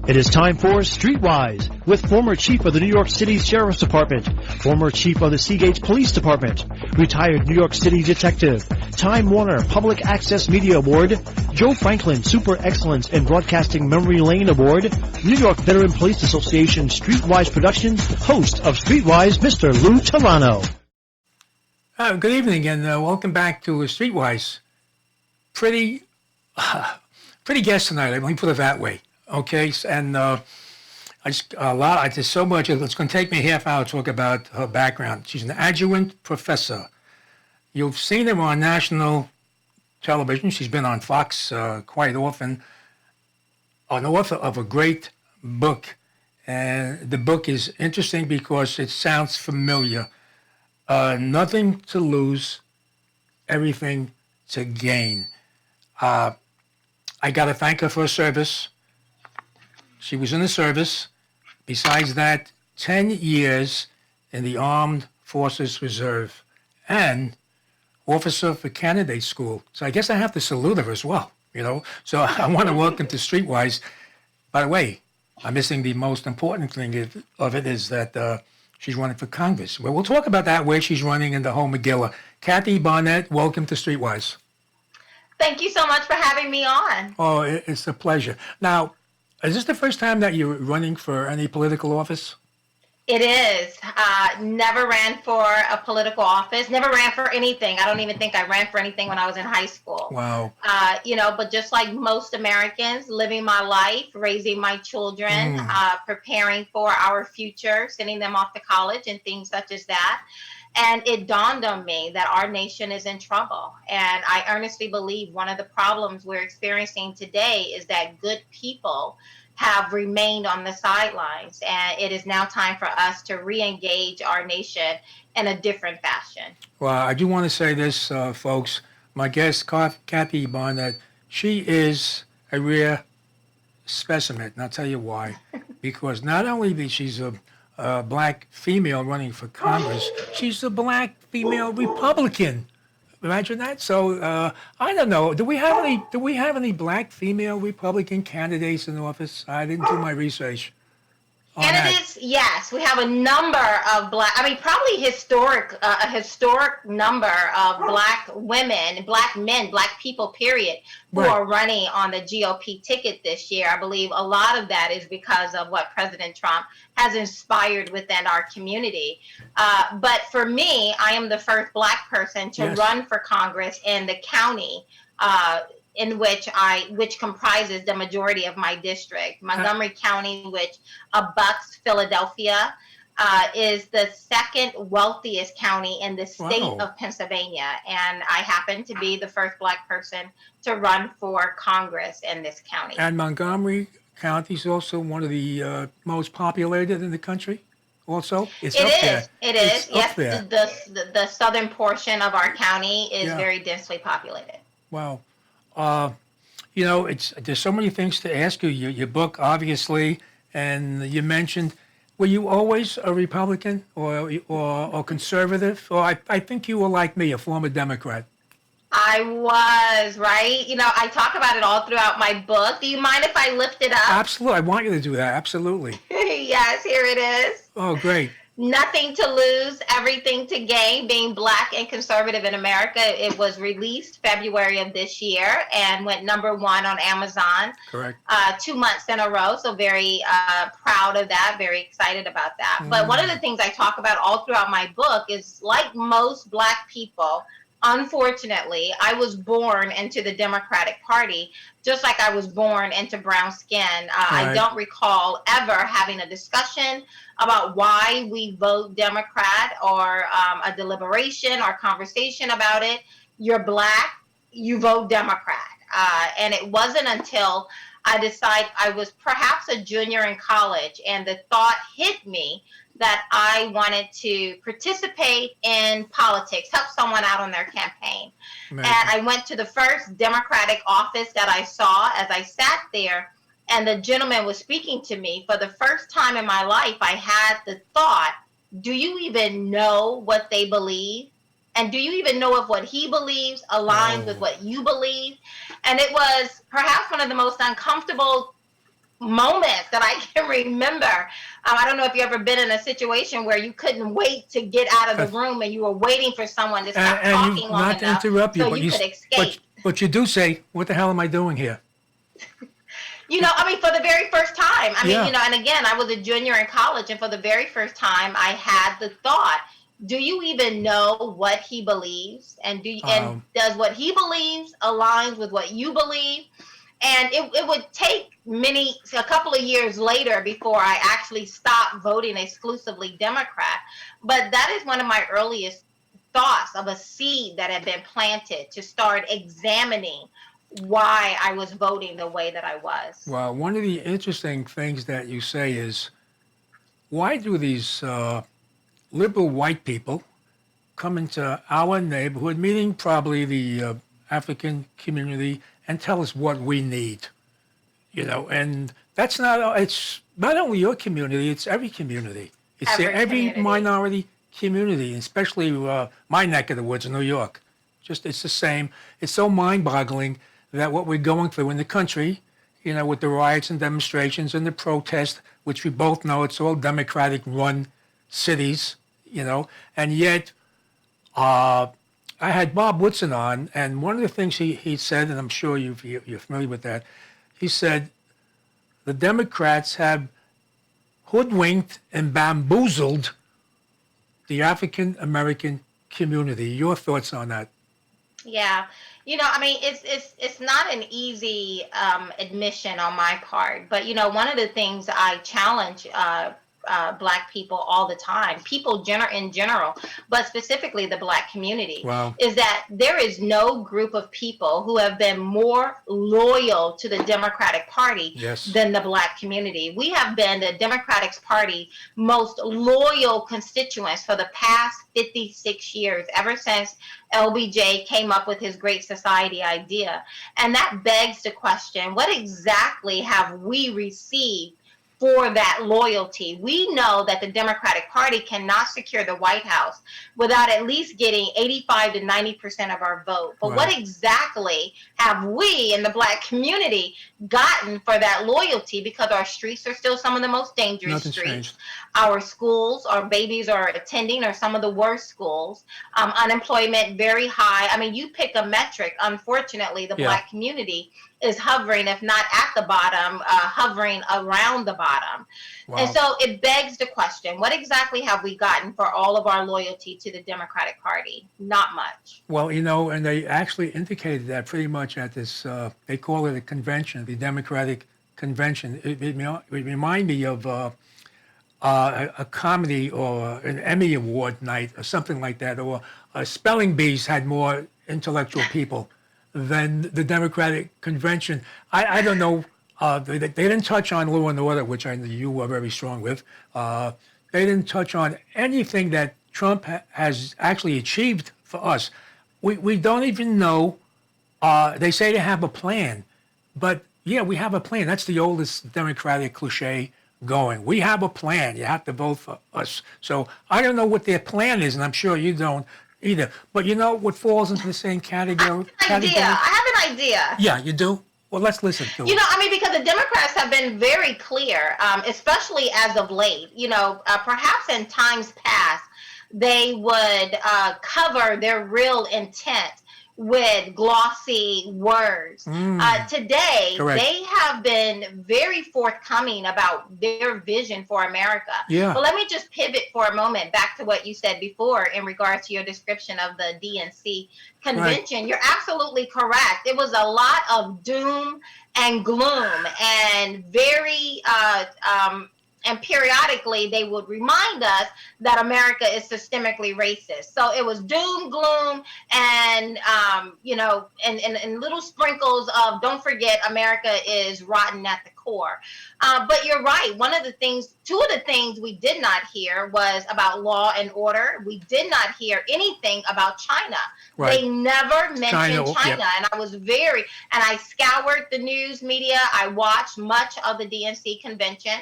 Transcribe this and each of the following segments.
It is time for StreetWise with former chief of the New York City Sheriff's Department, former chief of the Seagate Police Department, retired New York City detective, Time Warner Public Access Media Award, Joe Franklin Super Excellence in Broadcasting Memory Lane Award, New York Veteran Police Association StreetWise Productions, host of StreetWise, Mr. Lou Telano. Good evening and welcome back to StreetWise. Pretty guest tonight. Let me put it that way. Okay, and there's so much. It's going to take me a half hour to talk about her background. She's an adjunct professor. You've seen her on national television. She's been on Fox quite often. An author of a great book, and the book is interesting because it sounds familiar. Nothing to lose, everything to gain. I got to thank her for her service. She was in the service. Besides that, 10 years in the Armed Forces Reserve and officer for candidate school. So I guess I have to salute her as well, you know. So I want to welcome to Streetwise. By the way, I'm missing the most important thing of it is that she's running for Congress. Well, we'll talk about that, where she's running in the home Megillah. Kathy Barnette, welcome to Streetwise. Thank you so much for having me on. Oh, it's a pleasure. Now, is this the first time that you're running for any political office? It is. Never ran for a political office. Never ran for anything. I don't even think I ran for anything when I was in high school. Wow. But just like most Americans, living my life, raising my children, preparing for our future, sending them off to college and things such as that. And it dawned on me that our nation is in trouble. And I earnestly believe one of the problems we're experiencing today is that good people have remained on the sidelines. And it is now time for us to re-engage our nation in a different fashion. Well, I do want to say this, folks. My guest, Kathy Barnette, she is a rare specimen. And I'll tell you why. Because not only that she's a black female running for Congress, she's a black female Republican. Imagine that. So I don't know. Do we have any black female Republican candidates in office? I didn't do my research. Candidates, yes, we have a number of probably a historic number of black women, black men, black people, period, who are running on the GOP ticket this year. I believe a lot of that is because of what President Trump has inspired within our community. But for me, I am the first black person to run for Congress in the county in which comprises the majority of my district. Montgomery County, which abuts Philadelphia, is the second wealthiest county in the state of Pennsylvania. And I happen to be the first black person to run for Congress in this county. And Montgomery County is also one of the most populated in the country. Also, It is. Yes, the southern portion of our county is very densely populated. Wow. There's so many things to ask you. Your book, obviously, and you mentioned, were you always a Republican or conservative? Or I think you were like me, a former Democrat. I was, right? I talk about it all throughout my book. Do you mind if I lift it up? Absolutely. I want you to do that. Absolutely. Yes, here it is. Oh, great. Nothing to lose, everything to gain, being black and conservative in America. It was released February of this year and went number 1 on Amazon. Correct. 2 months in a row. So very proud of that, very excited about that. But one of the things I talk about all throughout my book is, like most black people, unfortunately, I was born into the Democratic Party, just like I was born into brown skin. I don't recall ever having a discussion about why we vote Democrat or a deliberation or conversation about it. You're black, you vote Democrat. And it wasn't until I decided I was perhaps a junior in college and the thought hit me that I wanted to participate in politics, help someone out on their campaign. Amazing. And I went to the first Democratic office that I saw as I sat there, and the gentleman was speaking to me. For the first time in my life, I had the thought, do you even know what they believe? And do you even know if what he believes aligns with what you believe? And it was perhaps one of the most uncomfortable moments that I can remember. I don't know if you've ever been in a situation where you couldn't wait to get out of the room and you were waiting for someone to stop talking long not to enough interrupt you, so but you could escape. but you do say, "What the hell am I doing here?" You know, I mean, for the very first time, I mean, Yeah. you know, and again, I was a junior in college, and for the very first time, I had the thought, do you even know what he believes? And and does what he believes aligns with what you believe? And it would take a couple of years later before I actually stopped voting exclusively Democrat. But that is one of my earliest thoughts of a seed that had been planted to start examining why I was voting the way that I was. Well, one of the interesting things that you say is, why do these liberal white people come into our neighborhood, meaning probably the African community, and tell us what we need? You know, and it's not only your community, it's every community. It's every community. minority community, especially my neck of the woods in New York. It's the same. It's so mind-boggling that what we're going through in the country, you know, with the riots and demonstrations and the protests, which we both know it's all Democratic-run cities, you know, and yet I had Bob Woodson on, and one of the things he said, and I'm sure you're familiar with that, he said the Democrats have hoodwinked and bamboozled the African-American community. Your thoughts on that? Yeah. You know, I mean, it's not an easy admission on my part, but you know, one of the things I challenge Black people all the time, people in general, but specifically the Black community, is that there is no group of people who have been more loyal to the Democratic Party than the Black community. We have been the Democratic Party most loyal constituents for the past 56 years, ever since LBJ came up with his Great Society idea. And that begs the question, what exactly have we received for that loyalty? We know that the Democratic Party cannot secure the White House without at least getting 85 to 90% of our vote. But what exactly have we in the Black community gotten for that loyalty? Because our streets are still some of the most dangerous streets. Our schools, our babies are attending are some of the worst schools. Unemployment very high. I mean, you pick a metric. Unfortunately, the Black community is hovering, if not at the bottom, hovering around the bottom. And so it begs the question, what exactly have we gotten for all of our loyalty to the Democratic Party? Not much. Well, you know, and they actually indicated that pretty much at this, they call it a convention, the Democratic Convention. It remind me of a comedy or an Emmy Award night or something like that, or Spelling Bees had more intellectual people than the Democratic Convention. I don't know. They didn't touch on law and order, which I know you were very strong with. They didn't touch on anything that Trump has actually achieved for us. We don't even know. They say they have a plan, but yeah, we have a plan. That's the oldest Democratic cliche going. We have a plan. You have to vote for us. So I don't know what their plan is, and I'm sure you don't either. But you know what falls into the same category? I have an idea. Yeah, you do? Well, let's listen to it. You know, I mean, because the Democrats have been very clear, especially as of late, you know, perhaps in times past, they would cover their real intent with glossy words. Today, they have been very forthcoming about their vision for America. But let me just pivot for a moment back to what you said before in regards to your description of the DNC convention. You're absolutely correct. It was a lot of doom and gloom and very and periodically they would remind us that America is systemically racist. So it was doom, gloom, and you know, and little sprinkles of don't forget America is rotten at the core. But you're right. Two of the things we did not hear was about law and order. We did not hear anything about China. They never mentioned China. And I scoured the news media. I watched much of the DNC convention.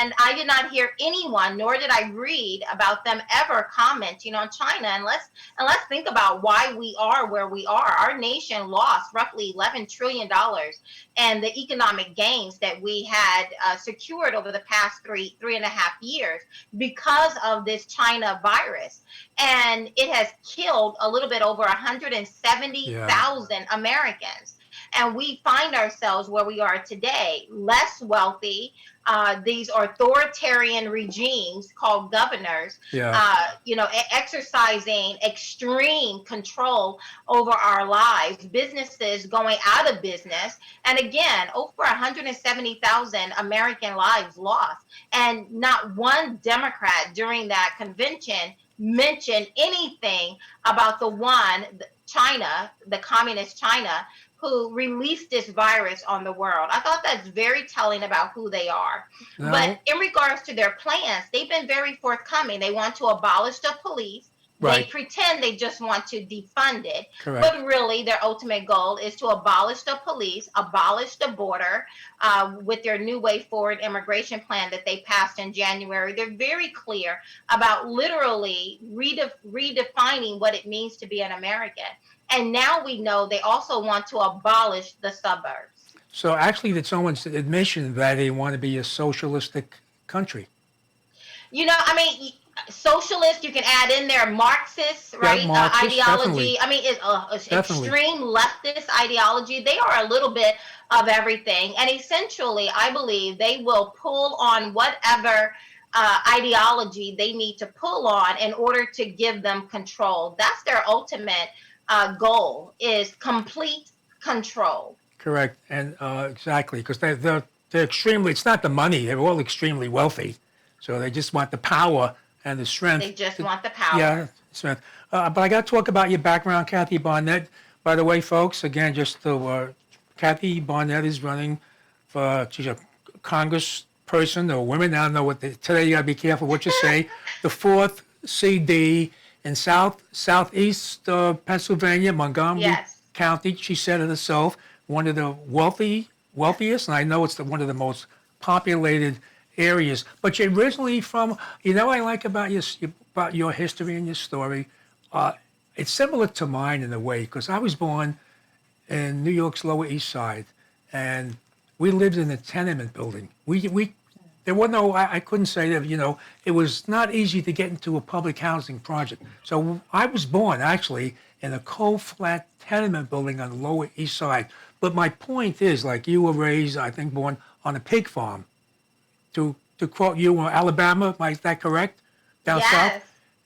And I did not hear anyone, nor did I read about them ever commenting on China. And let's think about why we are where we are. Our nation lost roughly $11 trillion and the economic gains that we had secured over the past three and a half years because of this China virus. And it has killed a little bit over 170,000 Americans. And we find ourselves where we are today, less wealthy. These authoritarian regimes called governors, exercising extreme control over our lives, businesses going out of business. And again, over 170,000 American lives lost. And not one Democrat during that convention mentioned anything about China, the communist China, who released this virus on the world. I thought that's very telling about who they are. No. But in regards to their plans, they've been very forthcoming. They want to abolish the police. Right. They pretend they just want to defund it. Correct. But really, their ultimate goal is to abolish the police, abolish the border with their New Way Forward immigration plan that they passed in January. They're very clear about literally redefining what it means to be an American. And now we know they also want to abolish the suburbs. So actually, it's someone's admission that they want to be a socialistic country. Socialist, you can add in there Marxist, right? Marxist, ideology. Definitely. It's extreme leftist ideology. They are a little bit of everything. And essentially, I believe they will pull on whatever ideology they need to pull on in order to give them control. That's their ultimate goal, is complete control. Correct. And exactly, because they're extremely, it's not the money, they're all extremely wealthy. So they just want the power and the strength. They just want the power. Yeah, strength. But I got to talk about your background, Kathy Barnette. By the way, folks, again, Kathy Barnette is running she's a Congress person or women. I don't know today you got to be careful what you say. The 4th CD in southeast Pennsylvania, Montgomery County. She said it herself, one of the wealthiest, and I know it's one of the most populated areas. But you're originally from, I like about your history and your story. It's similar to mine in a way, because I was born in New York's Lower East Side, and we lived in a tenement building. There were no, I couldn't say that, it was not easy to get into a public housing project. So I was born actually in a coal-flat tenement building on the Lower East Side. But my point is, like, you were raised, I think, born on a pig farm. To quote you, Alabama, is that correct? Down south?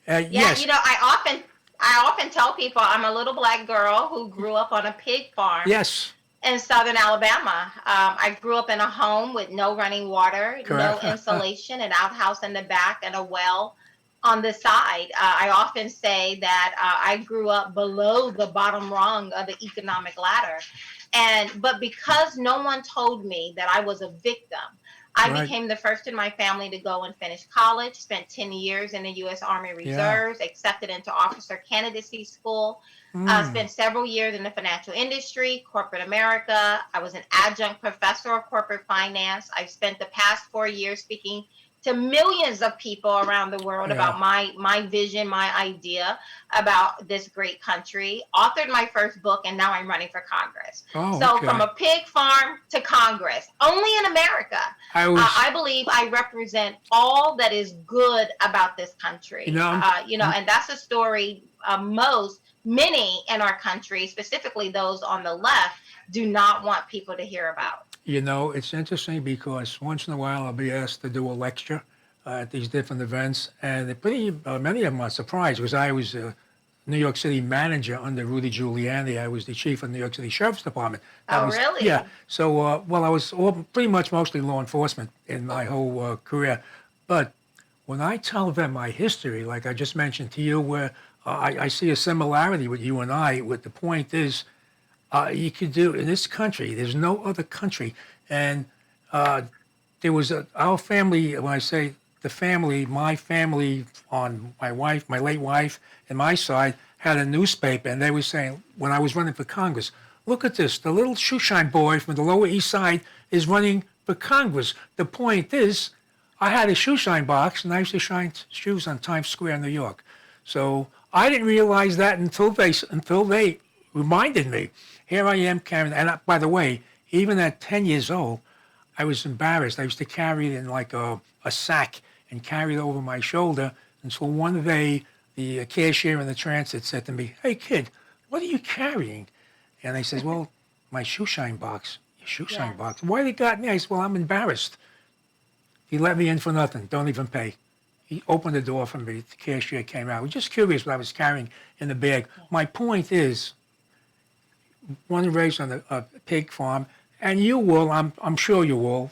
Yes. I often tell people I'm a little black girl who grew up on a pig farm. Yes. In southern Alabama. I grew up in a home with no running water, Correct. No insulation, an outhouse in the back, and a well on the side. I often say that I grew up below the bottom rung of the economic ladder. But because no one told me that I was a victim, I became the first in my family to go and finish college, spent 10 years in the U.S. Army Reserves, accepted into officer candidacy school, spent several years in the financial industry, corporate America. I was an adjunct professor of corporate finance. I've spent the past 4 years speaking to millions of people around the world about my vision, my idea about this great country, authored my first book, and now I'm running for Congress. From a pig farm to Congress, only in America. I believe I represent all that is good about this country. And that's a story many in our country, specifically those on the left, do not want people to hear about. It's interesting because once in a while I'll be asked to do a lecture at these different events, and many of them are surprised because I was a New York City manager under Rudy Giuliani. I was the chief of New York City Sheriff's Department. Really? Yeah. So, I was pretty much mostly law enforcement in my whole career. But when I tell them my history, like I just mentioned to you, where I see a similarity with you and I, with the point is, you could do in this country, there's no other country. And there was our family, when I say the family, my family on my late wife, and my side had a newspaper, and they were saying, when I was running for Congress, look at this, the little shoeshine boy from the Lower East Side is running for Congress. The point is, I had a shoeshine box, and I used to shine shoes on Times Square in New York. So I didn't realize that until they reminded me. Here I am, Karen. And by the way, even at 10 years old, I was embarrassed. I used to carry it in like a sack and carry it over my shoulder until one day the cashier in the transit said to me, "Hey kid, what are you carrying?" And I says, "Well, my shoe shine box." Your shoe shine Yes. box? Why they got me? I said, "Well, I'm embarrassed." He let me in for nothing. Don't even pay. He opened the door for me. The cashier came out. I was just curious what I was carrying in the bag. My point is, one raised on a pig farm, and you will, I'm sure you will,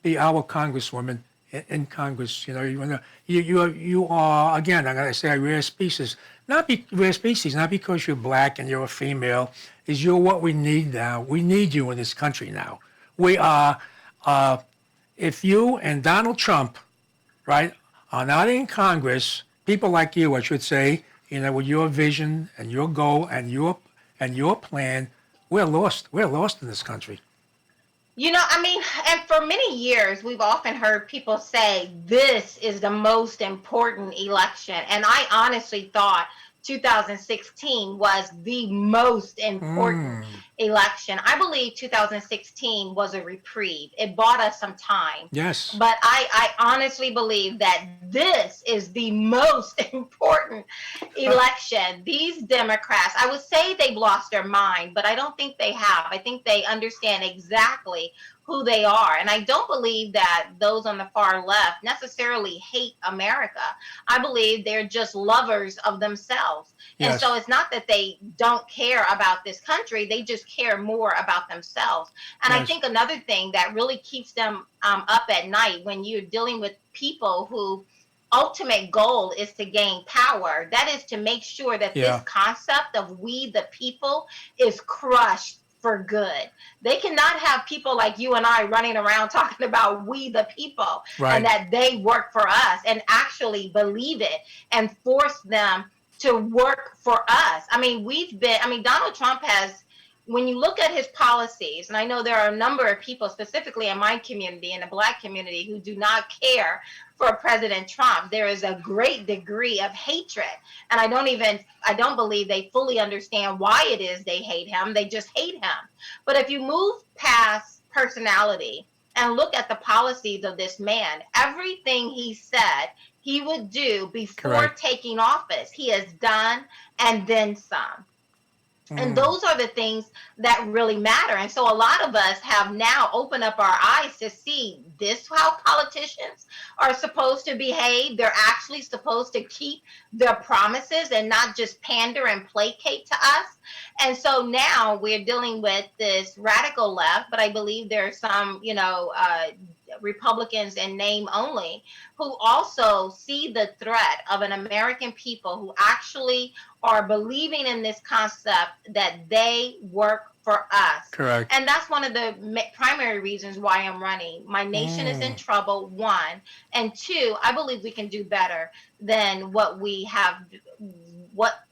be our congresswoman in Congress. You are, again, I'm gonna say a rare species. Rare species, not because you're black and you're a female. Is you're what we need now. We need you in this country now. We are. If you and Donald Trump, right, are not in Congress, people like you, I should say, with your vision and your goal and your plan, we're lost. We're lost in this country. I mean, and for many years, we've often heard people say this is the most important election. And I honestly thought 2016 was the most important election. I believe 2016 was a reprieve. It bought us some time. Yes. But I honestly believe that this is the most important election. These Democrats, I would say they've lost their mind, but I don't think they have. I think they understand exactly who they are. And I don't believe that those on the far left necessarily hate America. I believe they're just lovers of themselves. Yes. And so it's not that they don't care about this country, they just care more about themselves. And Yes. I think another thing that really keeps them up at night when you're dealing with people who ultimate goal is to gain power, that is to make sure that this concept of we the people is crushed for good. They cannot have people like you and I running around talking about we the people, Right. and that they work for us and actually believe it and force them to work for us. I mean, Donald Trump has, when you look at his policies, and I know there are a number of people, specifically in my community, in the Black community, who do not care for President Trump. There is a great degree of hatred. And I don't believe they fully understand why it is they hate him. They just hate him. But if you move past personality and look at the policies of this man, everything he said he would do before Correct. taking office, he has done and then some. And those are the things that really matter. And so a lot of us have now opened up our eyes to see this how politicians are supposed to behave. They're actually supposed to keep their promises and not just pander and placate to us. And so now we're dealing with this radical left, but I believe there are some, Republicans in name only who also see the threat of an American people who actually are believing in this concept that they work for us. Correct. And that's one of the primary reasons why I'm running. My nation is in trouble, one. And two, I believe we can do better than what we have, what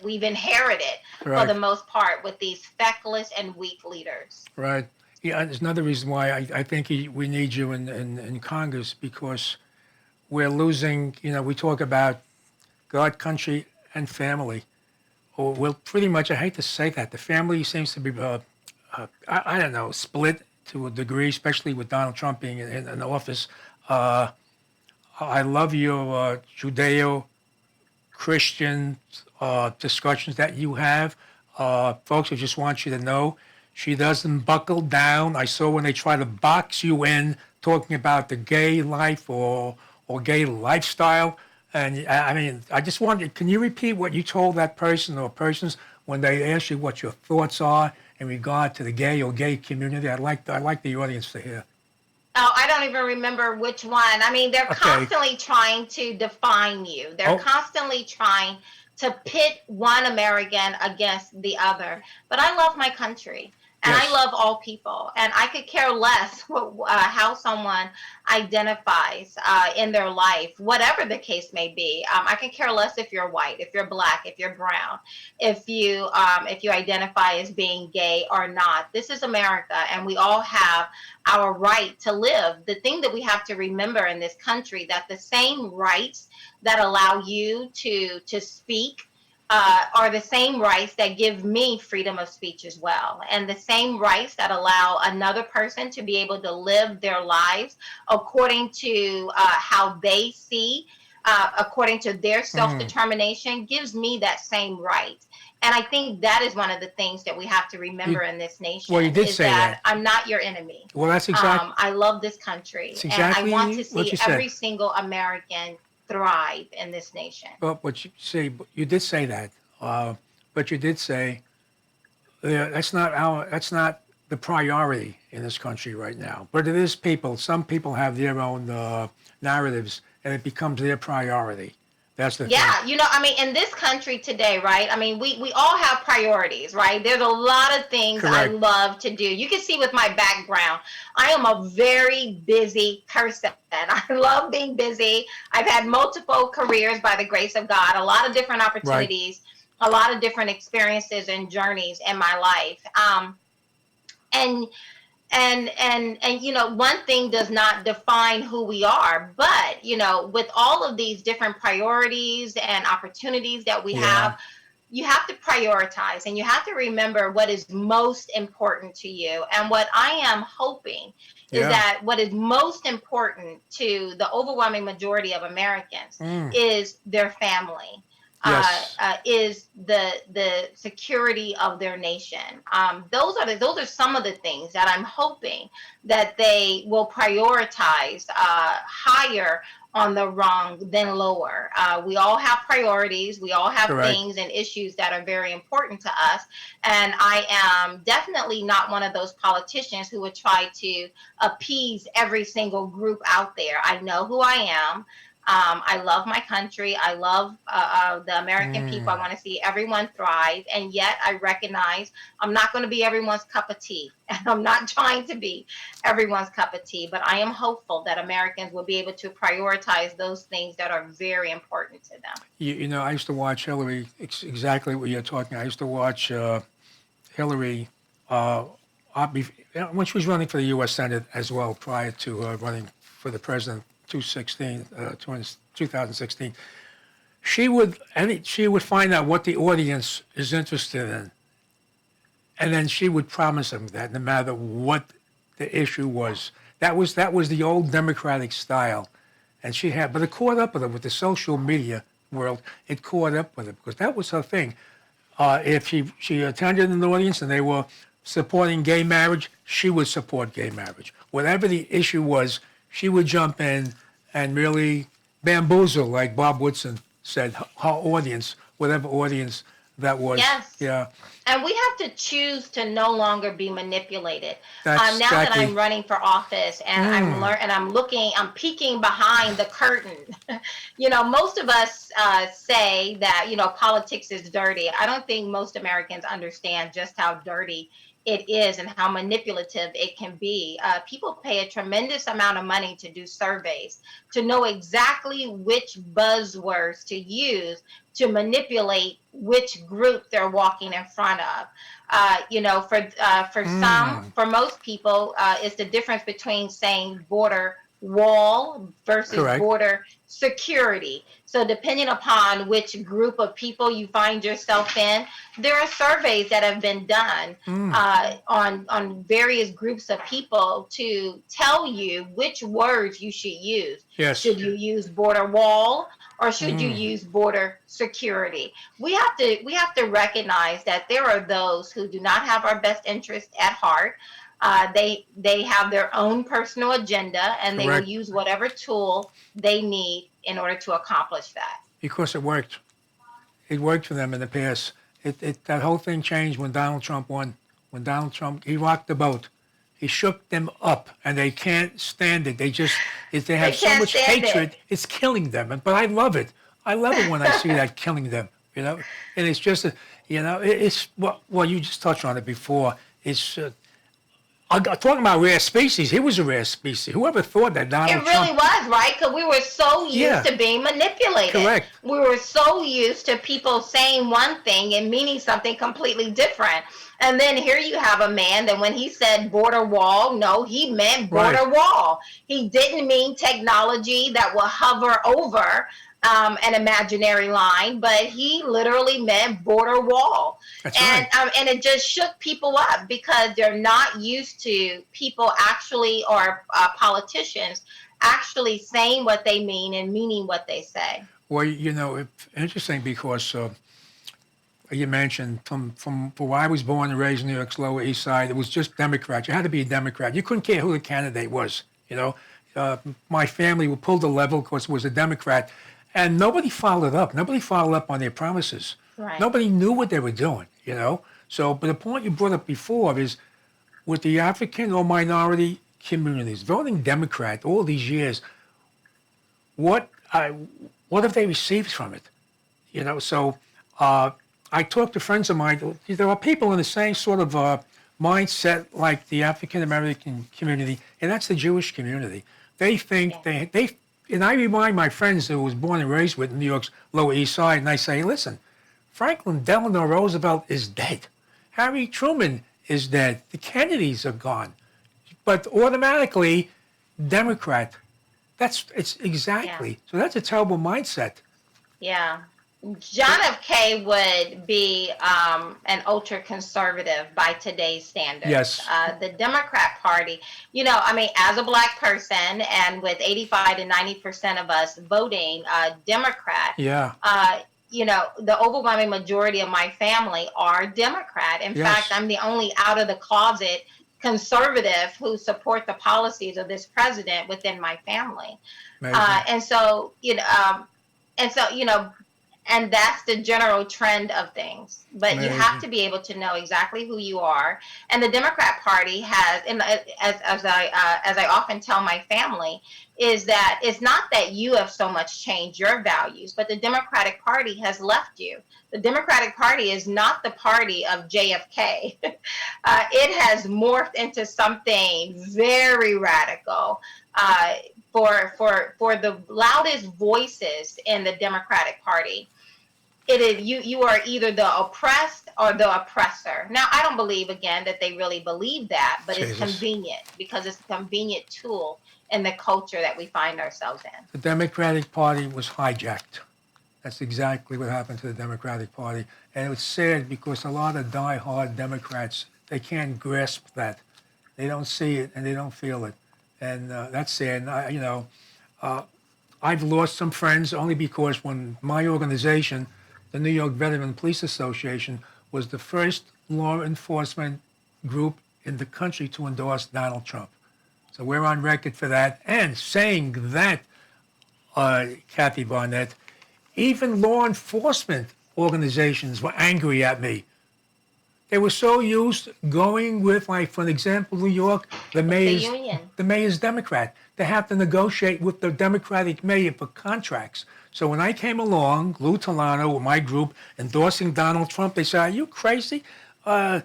we've inherited for the most part with these feckless and weak leaders. Right. Yeah, there's another reason why I think we need you in Congress, because we're losing, we talk about God, country, and family. Or we'll pretty much, I hate to say that, the family seems to be, I don't know, split to a degree, especially with Donald Trump being in office. I love your Judeo-Christian discussions that you have. Folks, I just want you to know, she doesn't buckle down. I saw when they try to box you in talking about the gay life or gay lifestyle. And I mean, I just wanted, can you repeat what you told that person or persons when they asked you what your thoughts are in regard to the gay or gay community? I'd like the audience to hear. Oh, I don't even remember which one. I mean, they're constantly trying to define you. They're constantly trying to pit one American against the other. But I love my country. And I love all people, and I could care less how someone identifies in their life, whatever the case may be. I can care less if you're white, if you're black, if you're brown, if you identify as being gay or not. This is America, and we all have our right to live. The thing that we have to remember in this country, that the same rights that allow you to speak, are the same rights that give me freedom of speech as well, and the same rights that allow another person to be able to live their lives according to how they see, according to their self-determination, gives me that same right. And I think that is one of the things that we have to remember in this nation. Well, you did is say that. I'm not your enemy. Well, that's exactly. I love this country, Exactly and I want to what see you said. every single American thrive in this nation. Well, you did say that, but you did say that's not the priority in this country right now. But it is people. Some people have their own narratives, and it becomes their priority. That's the thing. Yeah, I mean, in this country today, right? I mean, we all have priorities, right? There's a lot of things I Correct. love to do. You can see with my background, I am a very busy person. I love being busy. I've had multiple careers by the grace of God, a lot of different opportunities, a lot of different experiences and journeys in my life. And one thing does not define who we are, but with all of these different priorities and opportunities that we have, you have to prioritize, and you have to remember what is most important to you. And what I am hoping is that what is most important to the overwhelming majority of Americans is their family. Yes. Is the security of their nation. Those are some of the things that I'm hoping that they will prioritize higher on the wrong than lower. We all have priorities. We all have Correct. things and issues that are very important to us. And I am definitely not one of those politicians who would try to appease every single group out there. I know who I am. I love my country. I love the American people. I want to see everyone thrive. And yet I recognize I'm not going to be everyone's cup of tea. And I'm not trying to be everyone's cup of tea. But I am hopeful that Americans will be able to prioritize those things that are very important to them. I used to watch Hillary, exactly what you're talking. I used to watch Hillary when she was running for the U.S. Senate as well, prior to running for the president. 2016, she would find out what the audience is interested in, and then she would promise them that no matter what the issue was. That was the old Democratic style, but it caught up with her with the social media world. It caught up with her because that was her thing. If she attended an audience and they were supporting gay marriage, she would support gay marriage. Whatever the issue was, she would jump in and really bamboozle, like Bob Woodson said, her audience, whatever audience that was. Yes. Yeah. And we have to choose to no longer be manipulated. That's now exactly. that I'm running for office and I'm peeking behind the curtain. Most of us say that, politics is dirty. I don't think most Americans understand just how dirty it is and how manipulative it can be. People pay a tremendous amount of money to do surveys, to know exactly which buzzwords to use to manipulate which group they're walking in front of. For most people, it's the difference between saying border wall versus Correct. border security. So depending upon which group of people you find yourself in, there are surveys that have been done on various groups of people to tell you which words you should use. Yes. Should you use border wall or should you use border security? We have to recognize that there are those who do not have our best interest at heart. They have their own personal agenda, and they will use whatever tool they need in order to accomplish that. Because it worked. It worked for them in the past. That whole thing changed when Donald Trump won. When Donald Trump, he rocked the boat. He shook them up, and they can't stand it. They have so much hatred, it's killing them. But I love it. I love it when I see that killing them, And it's just, it's, well, you just touched on it before. It's, talking about rare species, he was a rare species. Whoever thought that Donald Trump... It really was, right? Because we were so used to being manipulated. Correct. We were so used to people saying one thing and meaning something completely different. And then here you have a man that when he said border wall, no, he meant border wall. He didn't mean technology that will hover over an imaginary line, but he literally meant border wall. That's and right. and it just shook people up because they're not used to people actually, or politicians actually saying what they mean and meaning what they say. Well, it's interesting because you mentioned from where I was born and raised in New York's Lower East Side, it was just Democrats. You had to be a Democrat. You couldn't care who the candidate was. My family pulled the level because it was a Democrat, and nobody followed up. Nobody followed up on their promises. Right. Nobody knew what they were doing. So, but the point you brought up before is with the African or minority communities voting Democrat all these years. What have they received from it? So I talk to friends of mine. There are people in the same sort of mindset like the African American community, and that's the Jewish community. They think and I remind my friends who was born and raised with New York's Lower East Side, and I say, listen, Franklin Delano Roosevelt is dead. Harry Truman is dead. The Kennedys are gone. But automatically, Democrat. It's exactly. So that's a terrible mindset. Yeah. John F. K. would be an ultra conservative by today's standards. Yes. The Democrat Party, as a Black person and with 85 to 90% of us voting Democrat, Yeah. The overwhelming majority of my family are Democrat. In fact, I'm the only out of the closet conservative who support the policies of this president within my family. And that's the general trend of things. But you have to be able to know exactly who you are. And the Democrat Party has, as I often tell my family, is that it's not that you have so much changed your values, but the Democratic Party has left you. The Democratic Party is not the party of JFK. It has morphed into something very radical. For the loudest voices in the Democratic Party, it is you are either the oppressed or the oppressor. Now, I don't believe, again, that they really believe that, but it's convenient because it's a convenient tool in the culture that we find ourselves in. The Democratic Party was hijacked. That's exactly what happened to the Democratic Party. And it's sad because a lot of diehard Democrats, they can't grasp that. They don't see it and they don't feel it. And that's sad. And I've lost some friends only because when my organization, the New York Veteran Police Association, was the first law enforcement group in the country to endorse Donald Trump. So we're on record for that. And saying that, Kathy Barnette, even law enforcement organizations were angry at me. They were so used going with, like, for example, New York, the mayor's Democrat. They have to negotiate with the Democratic mayor for contracts. So when I came along, Lou Telano with my group, endorsing Donald Trump, they said, are you crazy? De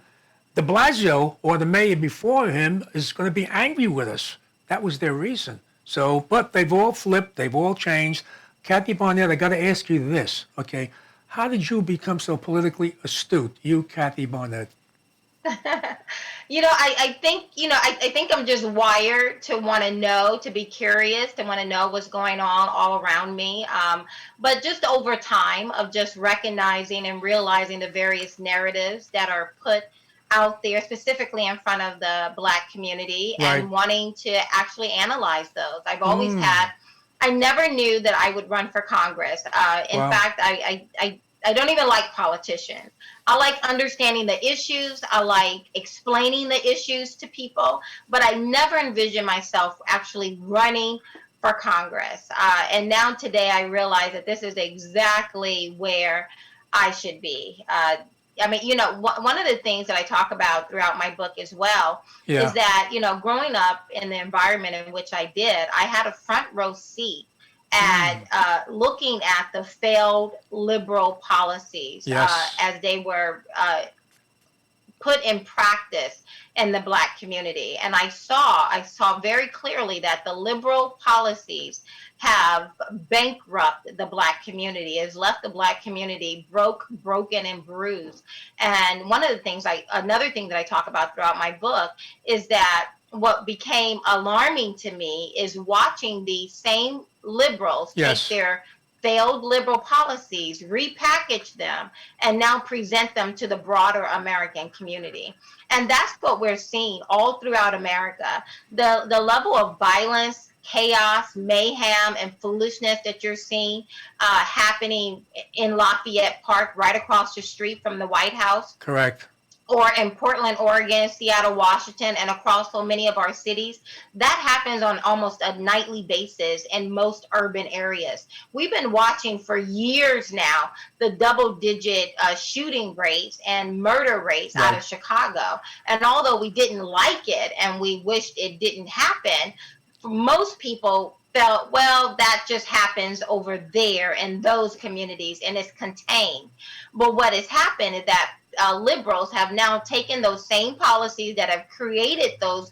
Blasio, or the mayor before him, is going to be angry with us. That was their reason. So, but they've all flipped. They've all changed. Kathy Barnette, I got to ask you this, okay? How did you become so politically astute, you, Kathy Barnette? I think I'm just wired to want to know, to be curious, to want to know what's going on all around me. But just over time of just recognizing and realizing the various narratives that are put out there, specifically in front of the Black community, and wanting to actually analyze those. I've always I never knew that I would run for Congress. In fact, I don't even like politicians. I like understanding the issues. I like explaining the issues to people, but I never envisioned myself actually running for Congress. And now today I realize that this is exactly where I should be. One of the things that I talk about throughout my book as well is that, growing up in the environment in which I did, I had a front row seat at looking at the failed liberal policies as they were put in practice in the Black community. And I saw very clearly that the liberal policies have bankrupted the Black community, has left the Black community broken and bruised. And another thing that I talk about throughout my book is that what became alarming to me is watching the same liberals take their failed liberal policies, repackage them, and now present them to the broader American community. And that's what we're seeing all throughout America. The level of violence, chaos, mayhem, and foolishness that you're seeing happening in Lafayette Park, right across the street from the White House. Correct. Or in Portland, Oregon, Seattle, Washington, and across so many of our cities, that happens on almost a nightly basis in most urban areas. We've been watching for years now the double-digit shooting rates and murder rates out of Chicago. And although we didn't like it and we wished it didn't happen, most people felt, well, that just happens over there in those communities and it's contained. But what has happened is that liberals have now taken those same policies that have created those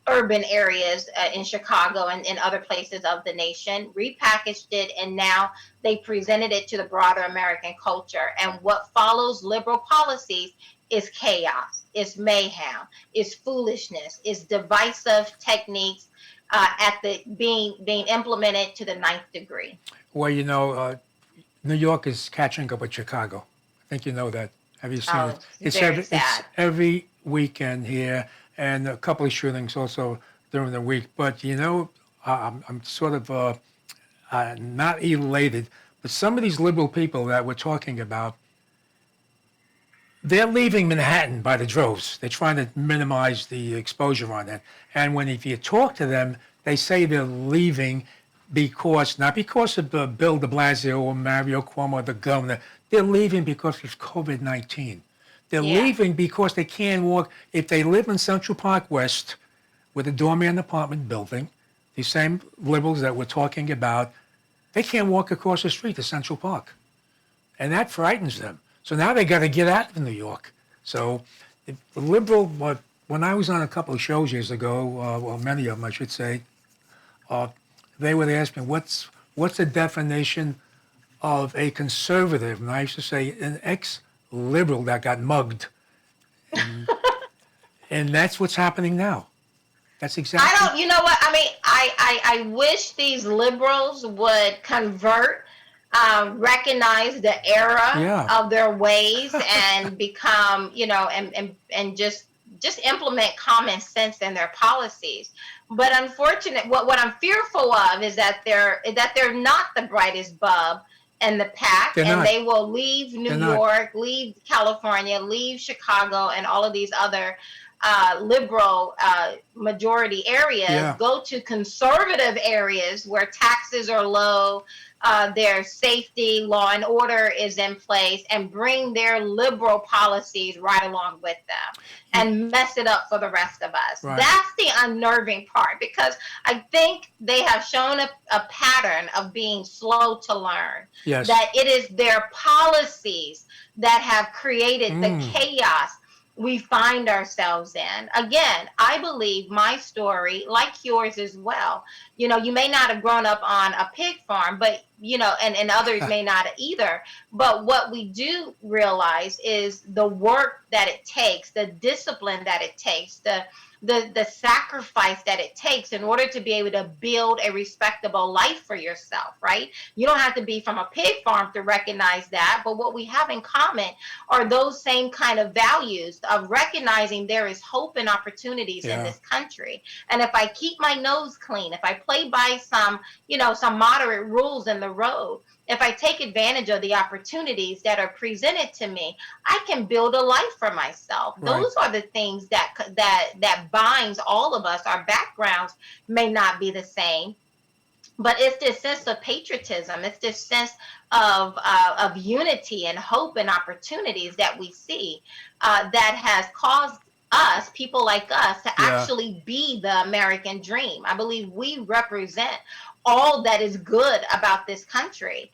urban areas in Chicago and in other places of the nation, repackaged it, and now they presented it to the broader American culture. And what follows liberal policies is chaos, is mayhem, is foolishness, is divisive techniques at the being implemented to the 9th degree. Well, you know, New York is catching up with Chicago. I think you know that. Have you seen it? It's every weekend here, and a couple of shootings also during the week. But you know, I'm sort of not elated. But some of these liberal people that we're talking about, they're leaving Manhattan by the droves. They're trying to minimize the exposure on that. And if you talk to them, they say they're leaving not because of Bill de Blasio or Mario Cuomo, the governor. They're leaving because of COVID-19. They're leaving because they can't walk. If they live in Central Park West with a doorman apartment building, these same liberals that we're talking about, they can't walk across the street to Central Park. And that frightens them. So now they got to get out of New York. So the liberal, when I was on a couple of shows years ago, well, many of them, I should say, they would ask me, what's the definition of a conservative? And I used to say, an ex-liberal that got mugged. And that's what's happening now. That's exactly. You know what? I mean, I wish these liberals would convert, recognize the error of their ways and become, you know, and just implement common sense in their policies. But unfortunately, what I'm fearful of is that they're not the brightest bulb in the pack, they will leave New York, leave California, leave Chicago, and all of these other liberal majority areas, go to conservative areas where taxes are low, their safety, law and order is in place, and bring their liberal policies right along with them and mess it up for the rest of us. Right. That's the unnerving part, because I think they have shown a pattern of being slow to learn. Yes. That it is their policies that have created the chaos we find ourselves in. Again, I believe my story, like yours as well, you know, you may not have grown up on a pig farm, but, you know, and others may not either. But what we do realize is the work that it takes, the discipline that it takes, the sacrifice that it takes in order to be able to build a respectable life for yourself, right? You don't have to be from a pig farm to recognize that, but what we have in common are those same kind of values of recognizing there is hope and opportunities in this country. And if I keep my nose clean, if I play by some moderate rules in the road, if I take advantage of the opportunities that are presented to me, I can build a life for myself. Right. Those are the things that binds all of us. Our backgrounds may not be the same, but it's this sense of patriotism. It's this sense of unity and hope and opportunities that we see that has caused us, people like us, to actually be the American dream. I believe we represent all that is good about this country.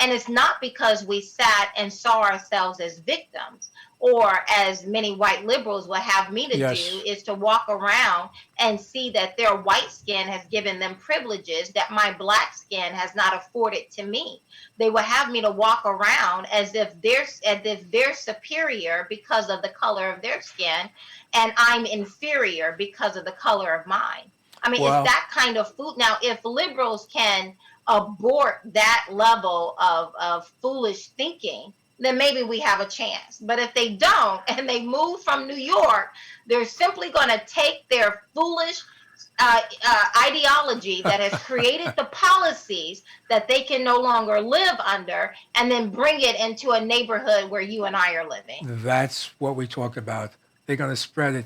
And it's not because we sat and saw ourselves as victims, or as many white liberals will have me to do, is to walk around and see that their white skin has given them privileges that my black skin has not afforded to me. They will have me to walk around as if they're superior because of the color of their skin, and I'm inferior because of the color of mine. I mean, it's that kind of food. Now, if liberals can abort that level of foolish thinking, then maybe we have a chance. But if they don't and they move from New York, they're simply going to take their foolish ideology that has created the policies that they can no longer live under, and then bring it into a neighborhood where you and I are living. That's what we talk about. They're going to spread it,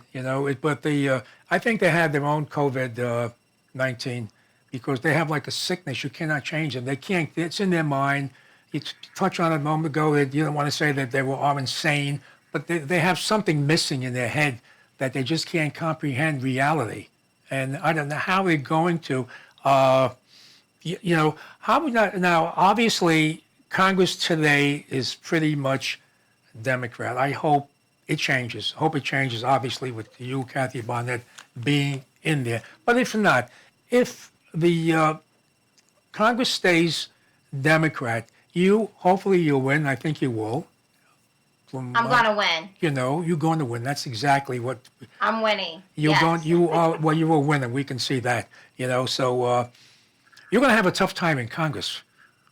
but I think they have their own COVID-19 because they have like a sickness. You cannot change them. They can't. It's in their mind. You touched on it a moment ago that you don't want to say that they are insane, but they have something missing in their head that they just can't comprehend reality. And I don't know how they're going to, how we not, now, obviously, Congress today is pretty much Democrat. I hope it changes. Obviously, with you, Kathy Barnette, being in there. But if not, if the Congress stays Democrat, hopefully you'll win. I think you will. I'm going to win. You're going to win. That's exactly what. I'm winning. You were winning. We can see that. So you're going to have a tough time in Congress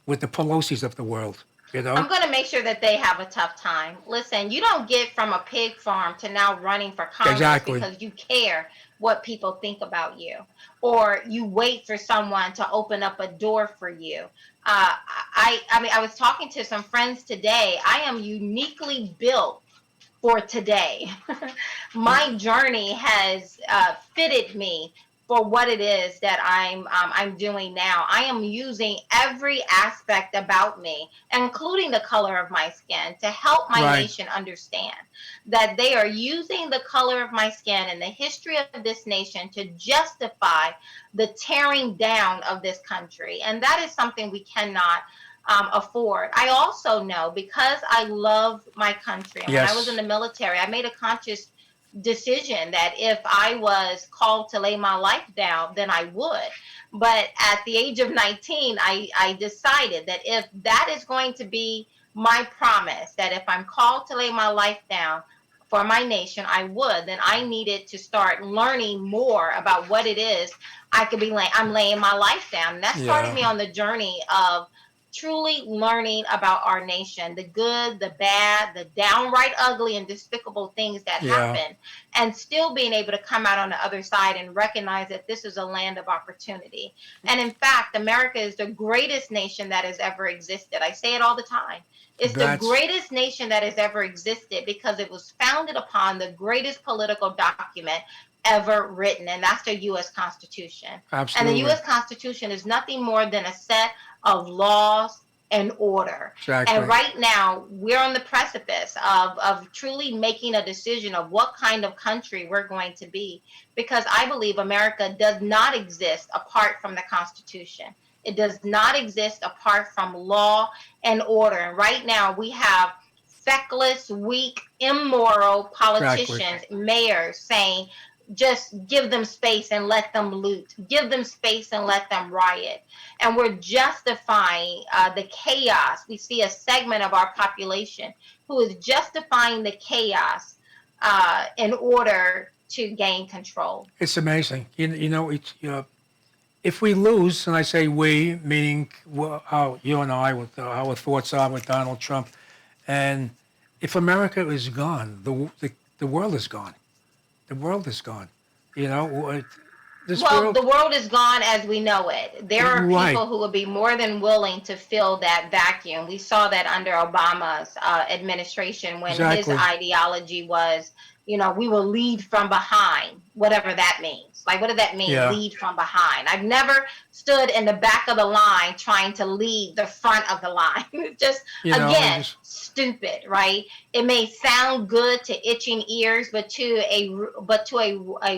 with the Pelosi's of the world. I'm going to make sure that they have a tough time. Listen, you don't get from a pig farm to now running for Congress because you care what people think about you, or you wait for someone to open up a door for you. I was talking to some friends today. I am uniquely built for today. My journey has fitted me for what it is that I'm doing now. I am using every aspect about me, including the color of my skin, to help my nation understand that they are using the color of my skin and the history of this nation to justify the tearing down of this country. And that is something we cannot afford. I also know, because I love my country, and when I was in the military, I made a conscious decision that if I was called to lay my life down, then I would. But at the age of 19, I decided that if that is going to be my promise, that if I'm called to lay my life down for my nation, I would, then I needed to start learning more about what it is I could be I'm laying my life down. And that started me on the journey of truly learning about our nation, the good, the bad, the downright ugly and despicable things that happen, and still being able to come out on the other side and recognize that this is a land of opportunity. And in fact, America is the greatest nation that has ever existed. I say it all the time. It's the greatest nation that has ever existed because it was founded upon the greatest political document ever written, and that's the U.S. Constitution. Absolutely. And the U.S. Constitution is nothing more than a set of laws and order. Exactly. And right now, we're on the precipice of truly making a decision of what kind of country we're going to be, because I believe America does not exist apart from the Constitution. It does not exist apart from law and order. And right now, we have feckless, weak, immoral politicians, mayors saying, just give them space and let them loot. Give them space and let them riot. And we're justifying the chaos. We see a segment of our population who is justifying the chaos in order to gain control. It's amazing. If we lose, and I say we, meaning how you and I, with our thoughts are with Donald Trump, and if America is gone, the world is gone. The world is gone. The world is gone as we know it. There are people who would be more than willing to fill that vacuum. We saw that under Obama's administration when his ideology was, we will lead from behind, whatever that means. Like, what does that mean, lead from behind? I've never stood in the back of the line trying to lead the front of the line. Just, stupid, right? It may sound good to itching ears, but to a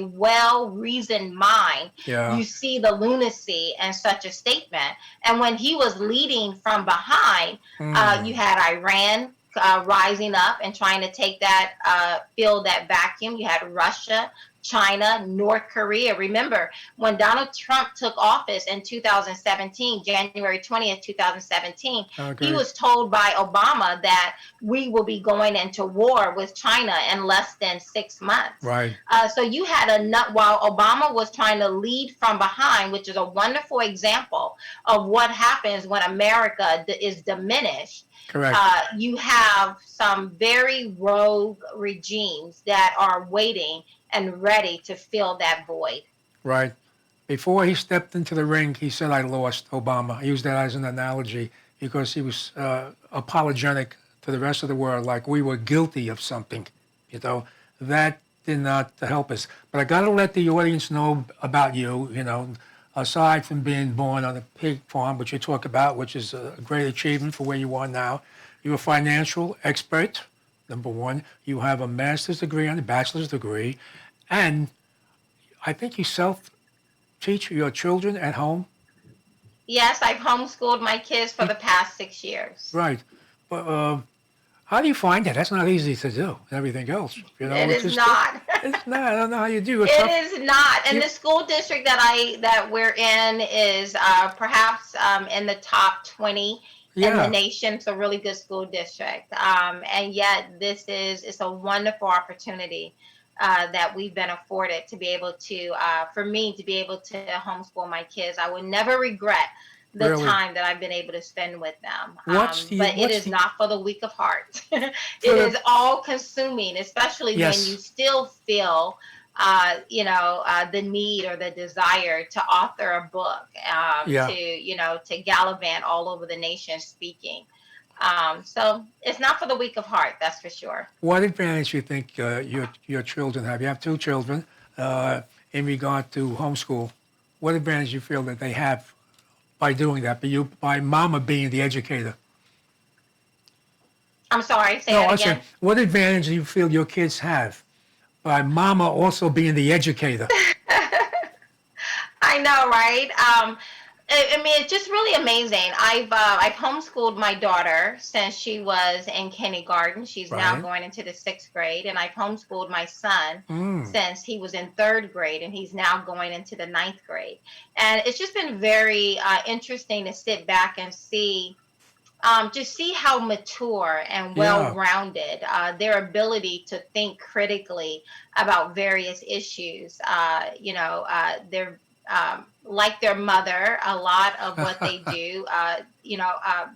well-reasoned mind, you see the lunacy in such a statement. And when he was leading from behind, you had Iran rising up and trying to take that, fill that vacuum. You had Russia China, North Korea. Remember, when Donald Trump took office in 2017, January 20th, 2017, he was told by Obama that we will be going into war with China in less than 6 months. Right. So you had while Obama was trying to lead from behind, which is a wonderful example of what happens when America is diminished. Correct. You have some very rogue regimes that are waiting and ready to fill that void. Right. Before he stepped into the ring, he said, I lost, Obama. I use that as an analogy because he was apologetic to the rest of the world, like we were guilty of something. You know, that did not help us. But I got to let the audience know about you, you know, aside from being born on a pig farm, which you talk about, which is a great achievement for where you are now. You're a financial expert, number one. You have a master's degree and a bachelor's degree. And I think you self-teach your children at home? Yes, I've homeschooled my kids for the past 6 years. Right. But how do you find that? That's not easy to do and everything else. You know, It is not. It's not. I don't know how you do it. It is not. And the school district that we're in is perhaps in the top 20 in the nation. It's a really good school district. And yet it's a wonderful opportunity that we've been afforded to be able to, for me to be able to homeschool my kids. I will never regret the time that I've been able to spend with them. But it is not for the weak of heart. It is all consuming, especially when you still feel, the need or the desire to author a book, to gallivant all over the nation speaking. So it's not for the weak of heart, that's for sure. What advantage do you think your children have? You have 2 children in regard to homeschool. What advantage do you feel that they have by doing that, by mama being the educator? I'm sorry, say that again. What advantage do you feel your kids have by mama also being the educator? I know, right? I mean, it's just really amazing. I've homeschooled my daughter since she was in kindergarten. She's now going into the 6th grade, and I've homeschooled my son since he was in 3rd grade, and he's now going into the 9th grade. And it's just been very interesting to sit back and see how mature and well-rounded their ability to think critically about various issues. They're like their mother, a lot of what they do,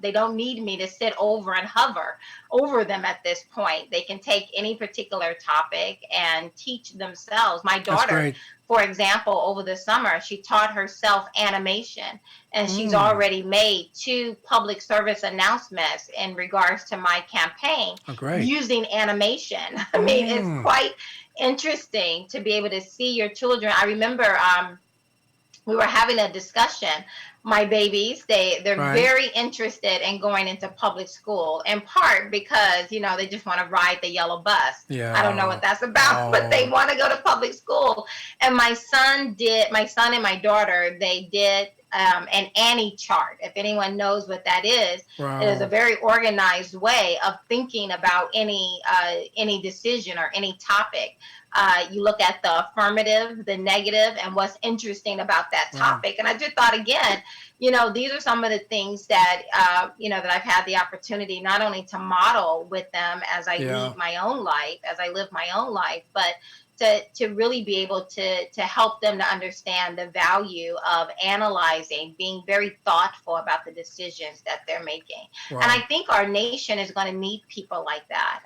they don't need me to sit over and hover over them at this point. They can take any particular topic and teach themselves. My daughter, for example, over the summer, she taught herself animation, and she's already made 2 public service announcements in regards to my campaign using animation. I mean, it's quite interesting to be able to see your children. I remember we were having a discussion. My babies, they're very interested in going into public school, in part because, they just want to ride the yellow bus. I don't know what that's about, but they want to go to public school. And my son and my daughter, they did an Annie chart. If anyone knows what that is, it is a very organized way of thinking about any decision or any topic. You look at the affirmative, the negative, and what's interesting about that topic. And I just thought, again, these are some of the things that, that I've had the opportunity not only to model with them as I live my own life, but to really be able to help them to understand the value of analyzing, being very thoughtful about the decisions that they're making. And I think our nation is going to need people like that.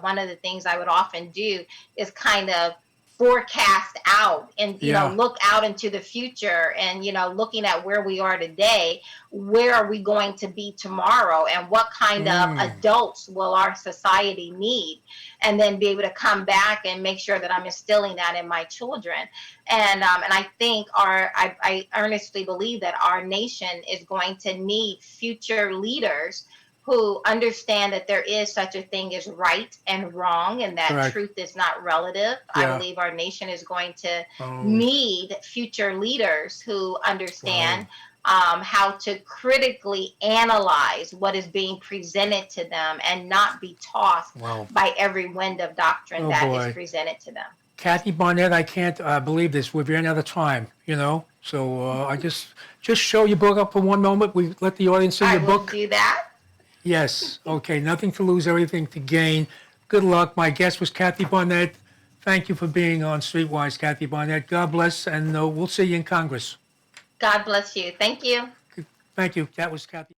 One of the things I would often do is kind of forecast out and look out into the future and looking at where we are today, where are we going to be tomorrow, and what kind of adults will our society need, and then be able to come back and make sure that I'm instilling that in my children. And I think I earnestly believe that our nation is going to need future leaders who understand that there is such a thing as right and wrong, and that truth is not relative. I believe our nation is going to need future leaders who understand how to critically analyze what is being presented to them and not be tossed by every wind of doctrine that is presented to them. Kathy Barnette, I can't believe this. We'll be another time, So I just show your book up for one moment. We let the audience see your book. I will do that. Yes. Okay. Nothing to lose, everything to gain. Good luck. My guest was Kathy Barnette. Thank you for being on StreetWise, Kathy Barnette. God bless, and we'll see you in Congress. God bless you. Thank you. Thank you. That was Kathy.